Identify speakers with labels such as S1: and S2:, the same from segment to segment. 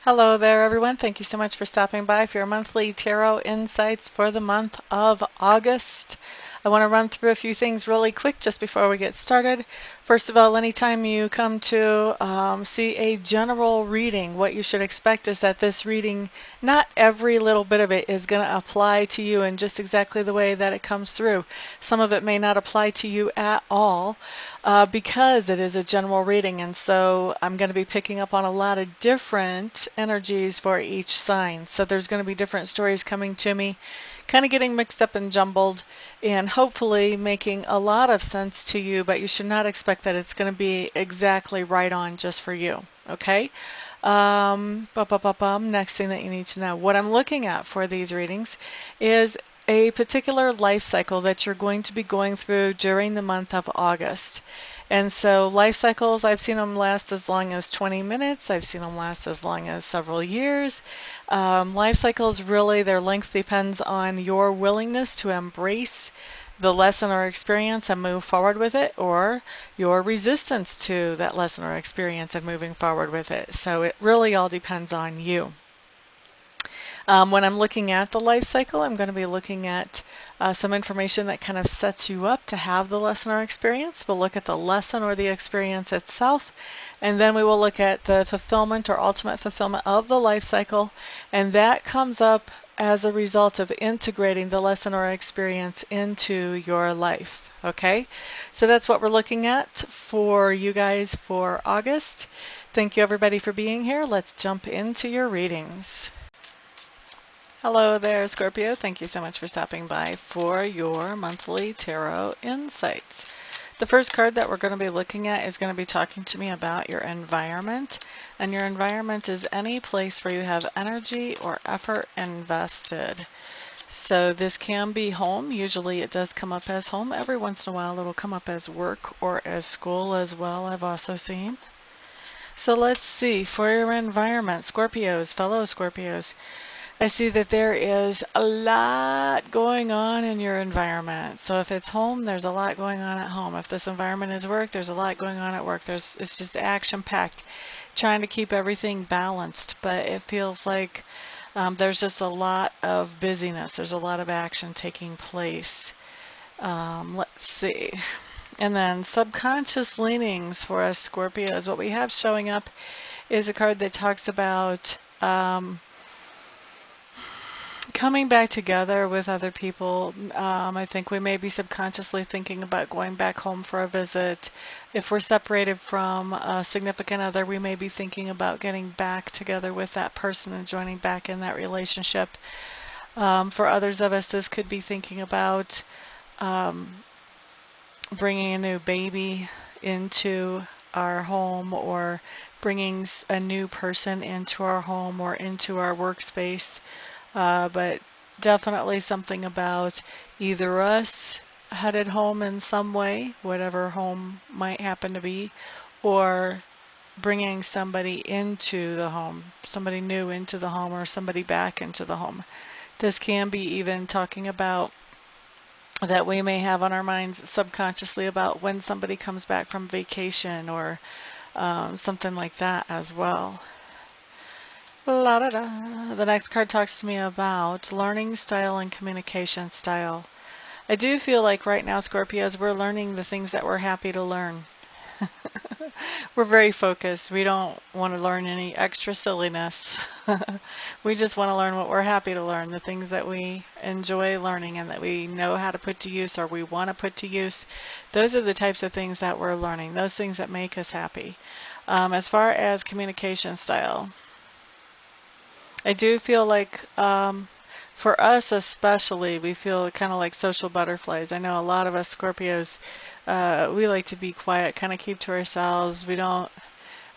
S1: Hello there, everyone. Thank you so much for stopping by for your monthly tarot insights for the month of August. I want to run through a few things really quick just before we get started. First of all, anytime you come to see a general reading, what you should expect is that this reading, not every little bit of it is going to apply to you in just exactly the way that it comes through. Some of it may not apply to you at all. Because it is a general reading, and so I'm going to be picking up on a lot of different energies for each sign. So there's going to be different stories coming to me, kind of getting mixed up and jumbled, and hopefully making a lot of sense to you, but you should not expect that it's going to be exactly right on just for you, okay? Next thing that you need to know. What I'm looking at for these readings is a particular life cycle that you're going to be going through during the month of August. And so life cycles, I've seen them last as long as 20 minutes. I've seen them last as long as several years. Life cycles, really, their length depends on your willingness to embrace the lesson or experience and move forward with it, or your resistance to that lesson or experience and moving forward with it. So it really all depends on you. When I'm looking at the life cycle, I'm going to be looking at some information that kind of sets you up to have the lesson or experience. We'll look at the lesson or the experience itself, and then we will look at the fulfillment or ultimate fulfillment of the life cycle, and that comes up as a result of integrating the lesson or experience into your life. Okay, so that's what we're looking at for you guys for August. Thank you everybody for being here. Let's jump into your readings. Hello there, Scorpio. Thank you so much for stopping by for your monthly tarot insights. The first card that we're going to be looking at is going to be talking to me about your environment. And your environment is any place where you have energy or effort invested. So this can be home. Usually it does come up as home. Every once in a while it'll come up as work or as school as well, I've also seen. So let's see, for your environment, Scorpios, fellow Scorpios, I see that there is a lot going on in your environment. So if it's home, there's a lot going on at home. If this environment is work, there's a lot going on at work. It's just action-packed, trying to keep everything balanced. But it feels like there's just a lot of busyness. There's a lot of action taking place. Let's see. And then subconscious leanings for us Scorpios. What we have showing up is a card that talks about coming back together with other people. I think we may be subconsciously thinking about going back home for a visit. If we're separated from a significant other, we may be thinking about getting back together with that person and joining back in that relationship. For others of us, this could be thinking about bringing a new baby into our home, or bringing a new person into our home or into our workspace. But definitely something about either us headed home in some way, whatever home might happen to be, or bringing somebody into the home, somebody new into the home, or somebody back into the home. This can be even talking about that we may have on our minds subconsciously about when somebody comes back from vacation, or something like that as well. La da da. The next card talks to me about learning style and communication style. I do feel like right now, Scorpios, we're learning the things that we're happy to learn. We're very focused. We don't want to learn any extra silliness. We just want to learn what we're happy to learn, the things that we enjoy learning and that we know how to put to use or we want to put to use. Those are the types of things that we're learning, those things that make us happy. As far as communication style, I do feel like for us especially, we feel kind of like social butterflies. I know a lot of us Scorpios, we like to be quiet, kind of keep to ourselves. We don't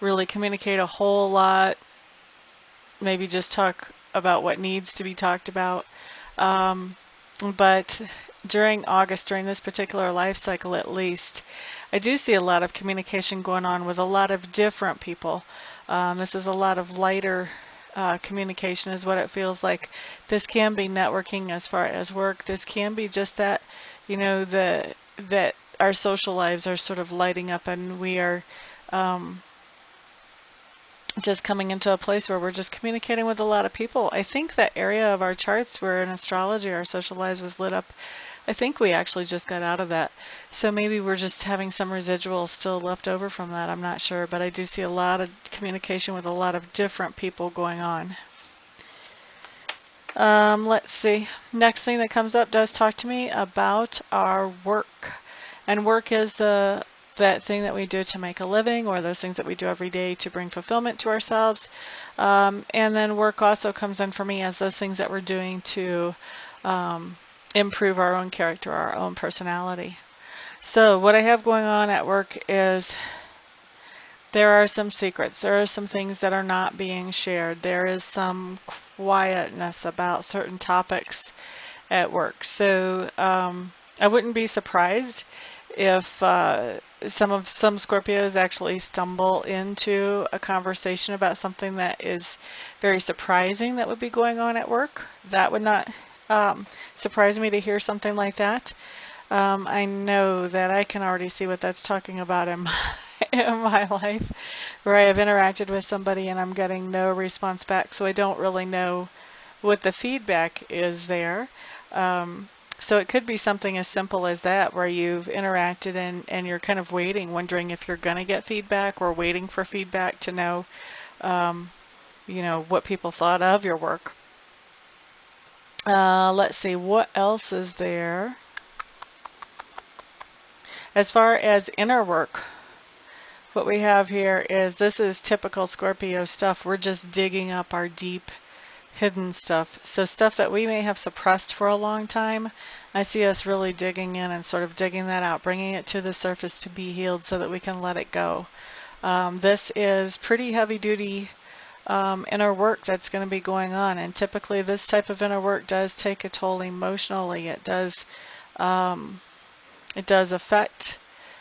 S1: really communicate a whole lot, maybe just talk about what needs to be talked about. But during August, during this particular life cycle at least, I do see a lot of communication going on with a lot of different people. This is a lot of lighter communication is what it feels like. This can be networking as far as work. This can be just that, you know, that our social lives are sort of lighting up and we are just coming into a place where we're just communicating with a lot of people. I think that area of our charts where in astrology our social lives was lit up, I think we actually just got out of that. So maybe we're just having some residual still left over from that. I'm not sure, but I do see a lot of communication with a lot of different people going on. Let's see. Next thing that comes up does talk to me about our work. And work is that thing that we do to make a living, or those things that we do every day to bring fulfillment to ourselves. And then work also comes in for me as those things that we're doing to improve our own character, our own personality. So what I have going on at work is there are some secrets. There are some things that are not being shared. There is some quietness about certain topics at work. So I wouldn't be surprised if some Scorpios actually stumble into a conversation about something that is very surprising that would be going on at work. That would not surprise me to hear something like that. I know that I can already see what that's talking about in my life, where I have interacted with somebody and I'm getting no response back, so I don't really know what the feedback is there. So it could be something as simple as that, where you've interacted and you're kind of waiting, wondering if you're going to get feedback, or waiting for feedback to know, what people thought of your work. Let's see, what else is there? As far as inner work, what we have here is, this is typical Scorpio stuff. We're just digging up our deep hidden stuff. So stuff that we may have suppressed for a long time, I see us really digging in and sort of digging that out, bringing it to the surface to be healed so that we can let it go. This is pretty heavy duty inner work that's going to be going on, and typically this type of inner work does take a toll emotionally. It does affect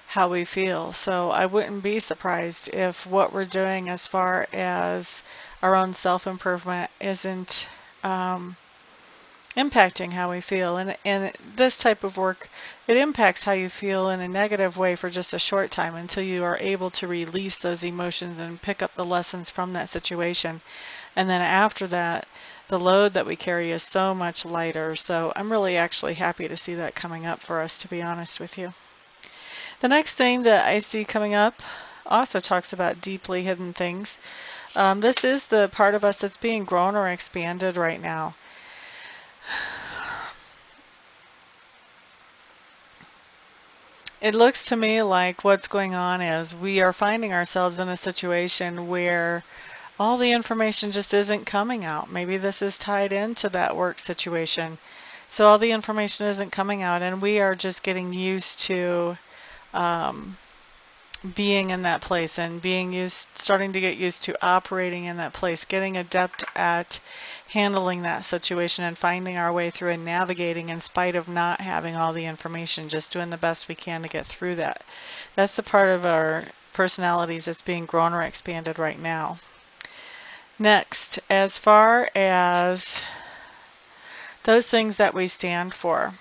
S1: how we feel. So I wouldn't be surprised if what we're doing as far as our own self-improvement isn't impacting how we feel. And this type of work, it impacts how you feel in a negative way for just a short time, until you are able to release those emotions and pick up the lessons from that situation. And then after that, the load that we carry is so much lighter. So I'm really actually happy to see that coming up for us, to be honest with you. The next thing that I see coming up also talks about deeply hidden things. This is the part of us that's being grown or expanded right now. It looks to me like what's going on is we are finding ourselves in a situation where all the information just isn't coming out. Maybe this is tied into that work situation. So all the information isn't coming out, and we are just getting used to being in that place, and starting to get used to operating in that place, getting adept at handling that situation and finding our way through and navigating in spite of not having all the information, just doing the best we can to get through that. That's the part of our personalities that's being grown or expanded right now. Next, as far as those things that we stand for.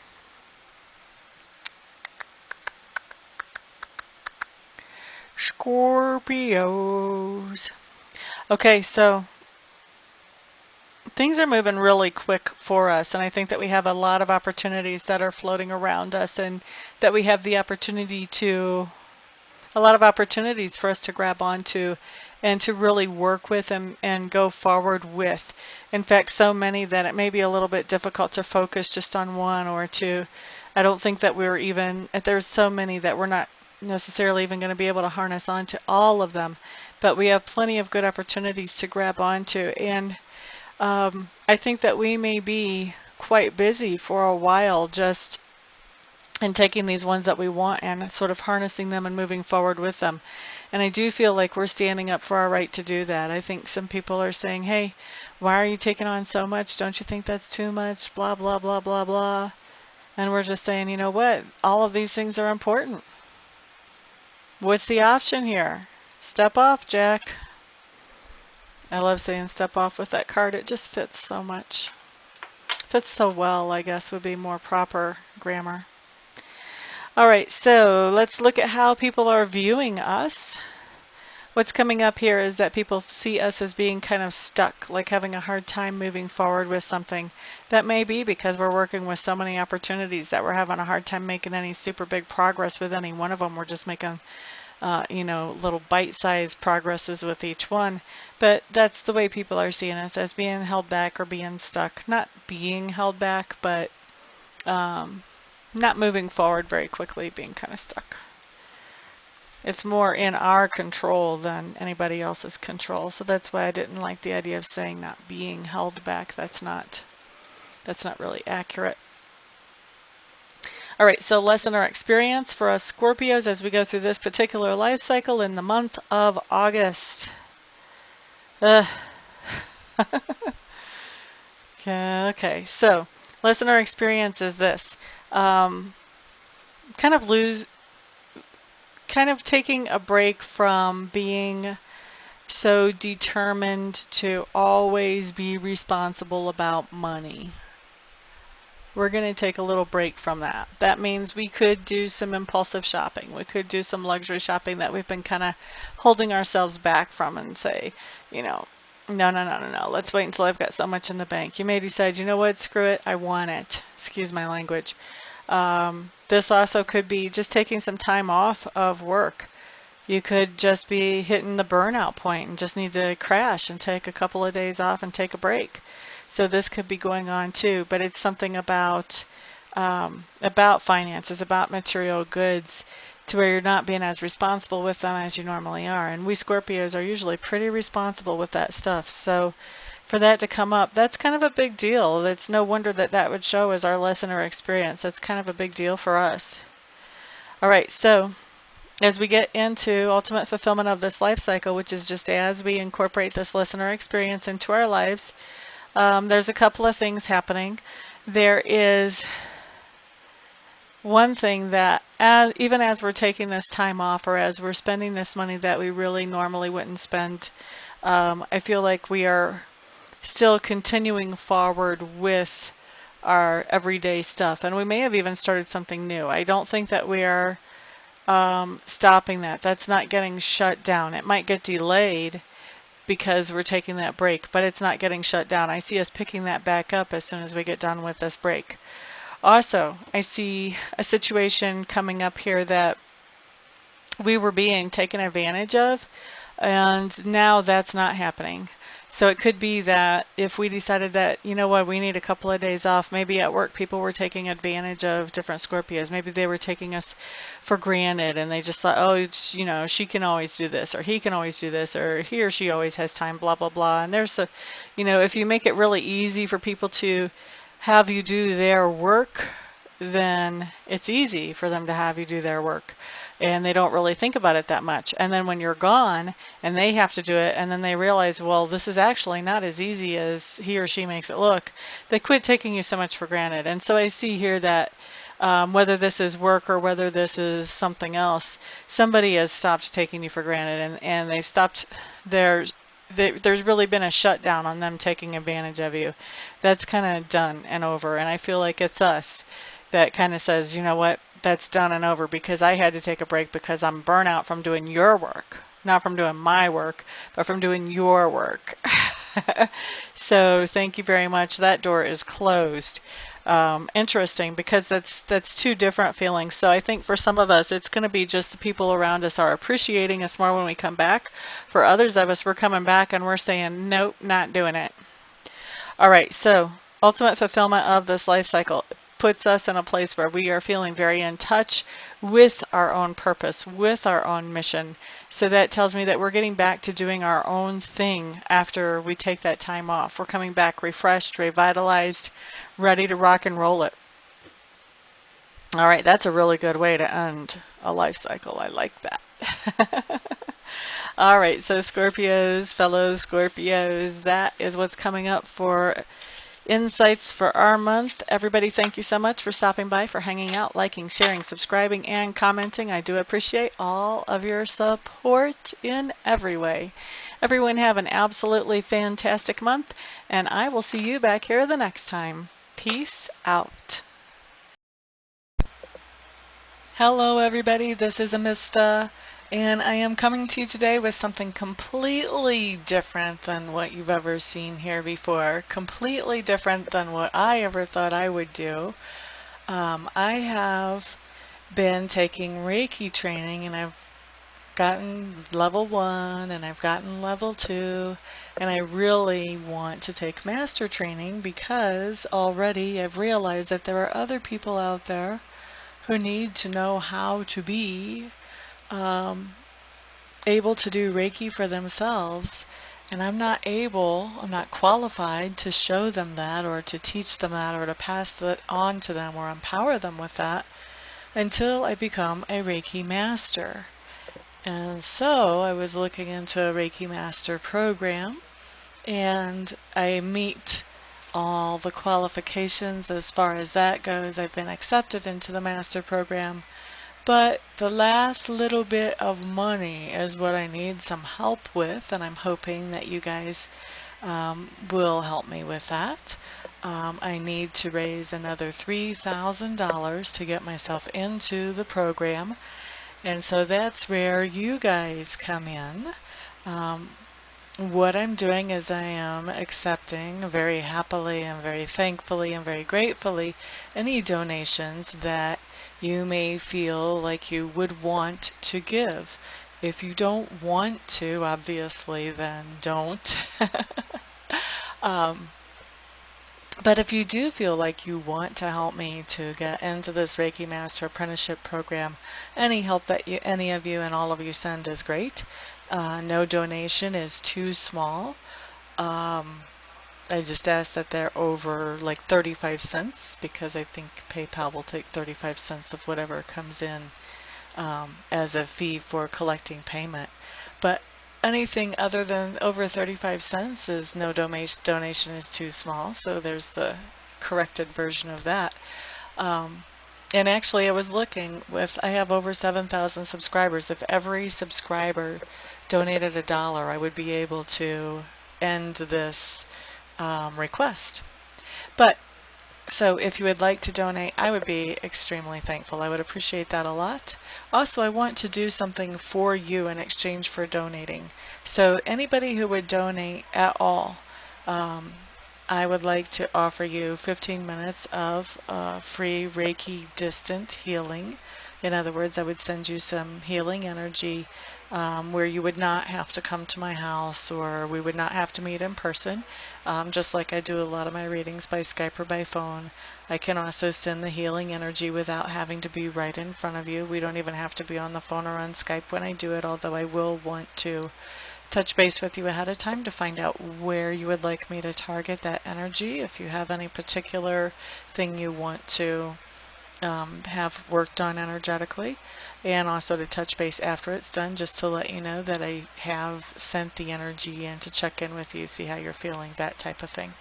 S1: Scorpios. Okay, so things are moving really quick for us, and I think that we have a lot of opportunities that are floating around us, and that we have the opportunity to, a lot of opportunities for us to grab onto and to really work with and go forward with. In fact, so many that it may be a little bit difficult to focus just on one or two. I don't think that there's so many that we're not necessarily even going to be able to harness onto all of them, but we have plenty of good opportunities to grab onto. And I think that we may be quite busy for a while just in taking these ones that we want and sort of harnessing them and moving forward with them. And I do feel like we're standing up for our right to do that. I think some people are saying, hey, why are you taking on so much? Don't you think that's too much? Blah, blah, blah, blah, blah. And we're just saying, you know what? All of these things are important. What's the option here? Step off, Jack. I love saying step off with that card. It just fits so much. Fits so well, I guess, would be more proper grammar. All right, so let's look at how people are viewing us. What's coming up here is that people see us as being kind of stuck, like having a hard time moving forward with something. That may be because we're working with so many opportunities that we're having a hard time making any super big progress with any one of them. We're just making little bite-sized progresses with each one. But that's the way people are seeing us, as being held back or being stuck. Not being held back, but not moving forward very quickly, being kind of stuck. It's more in our control than anybody else's control. So that's why I didn't like the idea of saying not being held back. That's not really accurate. All right, so lesson or experience for us Scorpios as we go through this particular life cycle in the month of August. Okay, so lesson or experience is this. Kind of taking a break from being so determined to always be responsible about money. We're going to take a little break from that. That means we could do some impulsive shopping. We could do some luxury shopping that we've been kind of holding ourselves back from and say, no. Let's wait until I've got so much in the bank. You may decide, you know what, screw it, I want it. Excuse my language. This also could be just taking some time off of work. You could just be hitting the burnout point and just need to crash and take a couple of days off and take a break. So this could be going on too, but it's something about finances, about material goods, to where you're not being as responsible with them as you normally are. And we Scorpios are usually pretty responsible with that stuff. So for that to come up, that's kind of a big deal. It's no wonder that that would show as our lesson or experience. That's kind of a big deal for us. All right, so as we get into ultimate fulfillment of this life cycle, which is just as we incorporate this lesson or experience into our lives, there's a couple of things happening. There is one thing that even as we're taking this time off or as we're spending this money that we really normally wouldn't spend, I feel like we are still continuing forward with our everyday stuff. And we may have even started something new. I don't think that we are stopping that. That's not getting shut down. It might get delayed because we're taking that break, but it's not getting shut down. I see us picking that back up as soon as we get done with this break. Also, I see a situation coming up here that we were being taken advantage of, and now that's not happening. So it could be that if we decided that, you know what, we need a couple of days off, maybe at work people were taking advantage of different Scorpios. Maybe they were taking us for granted and they just thought, oh, she can always do this, or he can always do this, or he or she always has time, blah, blah, blah. And there's a, if you make it really easy for people to have you do their work, then it's easy for them to have you do their work. And they don't really think about it that much. And then when you're gone and they have to do it, and then they realize, well, this is actually not as easy as he or she makes it look, they quit taking you so much for granted. And so I see here that whether this is work or whether this is something else, somebody has stopped taking you for granted, and they've stopped there's really been a shutdown on them taking advantage of you. That's kind of done and over. And I feel like it's us that kind of says, you know what, that's done and over, because I had to take a break because I'm burnout from doing your work. Not from doing my work, but from doing your work. So thank you very much. That door is closed. Interesting, because that's two different feelings. So I think for some of us, it's going to be just the people around us are appreciating us more when we come back. For others of us, we're coming back and we're saying, nope, not doing it. All right, so ultimate fulfillment of this life cycle puts us in a place where we are feeling very in touch with our own purpose, with our own mission. So that tells me that we're getting back to doing our own thing after we take that time off. We're coming back refreshed, revitalized, ready to rock and roll it. All right, that's a really good way to end a life cycle. I like that. All right, so Scorpios, fellow Scorpios, that is what's coming up for insights for our month. Everybody, thank you so much for stopping by, for hanging out, liking, sharing, subscribing, and commenting. I do appreciate all of your support in every way. Everyone have an absolutely fantastic month, and I will see you back here the next time. Peace out. Hello everybody, this is Amista, And I am coming to you today with something completely different than what you've ever seen here before, completely different than what I ever thought I would do. I have been taking Reiki training, and I've gotten level 1 and I've gotten level 2, and I really want to take master training because already I've realized that there are other people out there who need to know how to be um, able to do Reiki for themselves. And I'm not qualified to show them that or to teach them that or to pass that on to them or empower them with that until I become a Reiki master. And so I was looking into a Reiki master program, and I meet all the qualifications as far as that goes. I've been accepted into the master program. But the last little bit of money is what I need some help with, and I'm hoping that you guys will help me with that. I need to raise another $3,000 to get myself into the program, and so that's where you guys come in. Um, what I'm doing is I am accepting very happily and very thankfully and very gratefully any donations that you may feel like you would want to give. If you don't want to, obviously, then don't. um, but if you do feel like you want to help me to get into this Reiki Master Apprenticeship Program, any help that any of you and all of you send is great. No donation is too small. I just ask that they're over like 35 cents because I think PayPal will take 35 cents of whatever comes in as a fee for collecting payment. But anything other than over 35 cents is no donation is too small, so there's the corrected version of that. Um, and actually, I was looking I have over 7,000 subscribers. If every subscriber donated $1, I would be able to end this request. But so if you would like to donate, I would be extremely thankful. I would appreciate that a lot. Also, I want to do something for you in exchange for donating. So anybody who would donate at all, um, I would like to offer you 15 minutes of free Reiki distant healing. In other words, I would send you some healing energy where you would not have to come to my house or we would not have to meet in person. Just like I do a lot of my readings by Skype or by phone. I can also send the healing energy without having to be right in front of you. We don't even have to be on the phone or on Skype when I do it, although I will want to touch base with you ahead of time to find out where you would like me to target that energy. If you have any particular thing you want to have worked on energetically, and also to touch base after it's done just to let you know that I have sent the energy in to check in with you, see how you're feeling, that type of thing.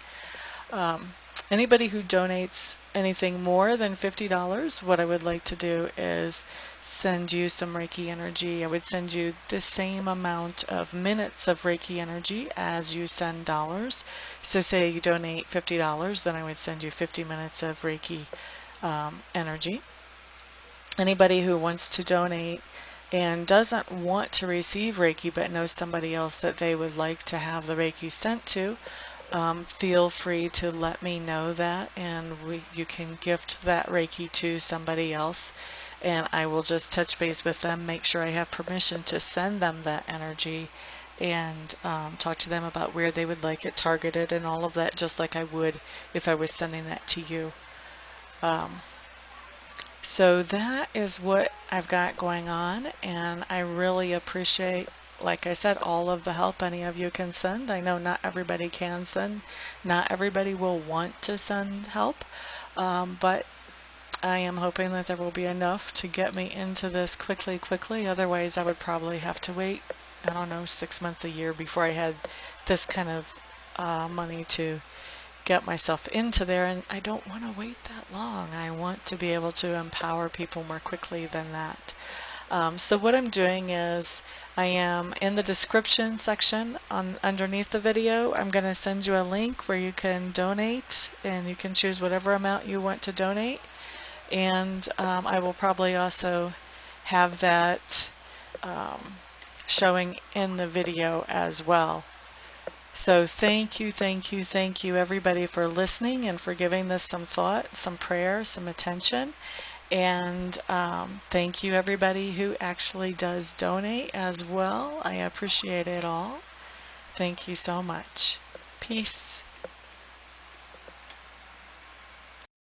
S1: Anybody who donates anything more than $50, what I would like to do is send you some Reiki energy. I would send you the same amount of minutes of Reiki energy as you send dollars. So say you donate $50, then I would send you 50 minutes of Reiki energy. Anybody who wants to donate and doesn't want to receive Reiki but knows somebody else that they would like to have the Reiki sent to, feel free to let me know that, and you can gift that Reiki to somebody else, and I will just touch base with them, make sure I have permission to send them that energy, and talk to them about where they would like it targeted and all of that, just like I would if I was sending that to you. So that is what I've got going on, and I really appreciate, like I said, all of the help any of you can send. I know not everybody can send, not everybody will want to send help, but I am hoping that there will be enough to get me into this quickly. Otherwise, I would probably have to wait, I don't know, 6 months, a year before I had this kind of money to get myself into there, and I don't want to wait that long. I want to be able to empower people more quickly than that. So what I'm doing is I am in the description section underneath the video. I'm going to send you a link where you can donate, and you can choose whatever amount you want to donate. And I will probably also have that showing in the video as well. So thank you, thank you, thank you everybody for listening and for giving this some thought, some prayer, some attention. And thank you everybody who actually does donate as well. I appreciate it all. Thank you so much. Peace.